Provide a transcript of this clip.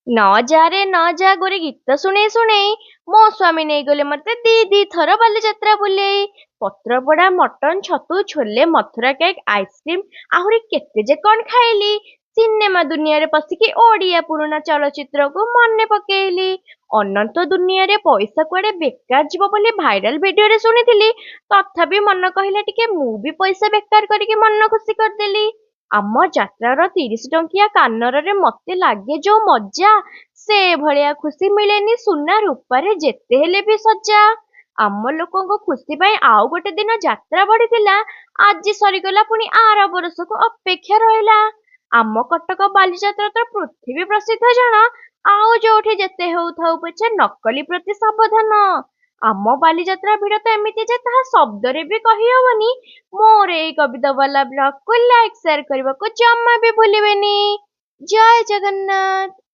न जा रे न जा गोरे ଗୀତ ଶୁଣେଇ ଶୁଣେଇ ମୋ ସ୍ୱାମୀ ନେଇଗଲେ ମତେ ଦି ଥର ବାଲିଯାତ୍ରା ବୁଲେଇ। ପତ୍ରପୋଡା ମଟନ ଛତୁ ଛୋଲେ ମଥୁରା କେକ୍ ଆଇସ୍କ୍ରିମ ଆହୁରି କେତେ ଯେ କଣ ଖାଇଲି। ସିନେମା ଦୁନିଆରେ ପଶିକି ଓଡିଆ ପୁରୁଣା ଚଳଚ୍ଚିତ୍ରକୁ ମନେ ପକେଇଲି। ଅନନ୍ତ ଦୁନିଆରେ ପଇସା କୁଆଡେ ବେକାର ଯିବ ବୋଲି ଭାଇରାଲ ଭିଡିଓରେ ଶୁଣିଥିଲି। ତଥାପି ମନ କହିଲା ଟିକେ ମୁଁ ବି ପଇସା ବେକାର କରିକି ମନ ଖୁସି କରିଦେଲି। ଆମ ଯାତ୍ରାର 30 ଟଙ୍କିଆ କାନରରେ ମତେ ଲାଗେ ଯୋଉ ମଜା, ସେ ଭଳିଆ ଖୁସି ମିଳେନି ସୁନା ରୂପାରେ ଯେତେ ହେଲେ ବି ସଜା। ଆମ ଲୋକଙ୍କ ଖୁସି ପାଇଁ ଆଉ ଗୋଟେ ଦିନ ଯାତ୍ରା ପଡିଥିଲା। ଆଜି ସରିଗଲା ପୁଣି ଆର ବର୍ଷକୁ ଅପେକ୍ଷା ରହିଲା। ଆମ କଟକ ବାଲିଯାତ୍ରା ତ ପୃଥିବୀ ପ୍ରସିଦ୍ଧ ଜଣା। ଆଉ ଯୋଉଠି ଯେତେ ହଉଥାଉ ପଛେ ନକଲି ପ୍ରତି ସାବଧାନ। ଆମ ବାଲିଯାତ୍ରା ଭିଡ ତ ଏମିତି ଯେ ତାହା ଶବ୍ଦରେ ବି କହିହବନି। ମୋର ଏଇ କବିତା ବାଲା ବ୍ଲଗକୁ ଲାଇକ୍ ସେୟାର କରିବାକୁ ଜମା ବି ଭୁଲିବେନି। ଜୟ ଜଗନ୍ନାଥ।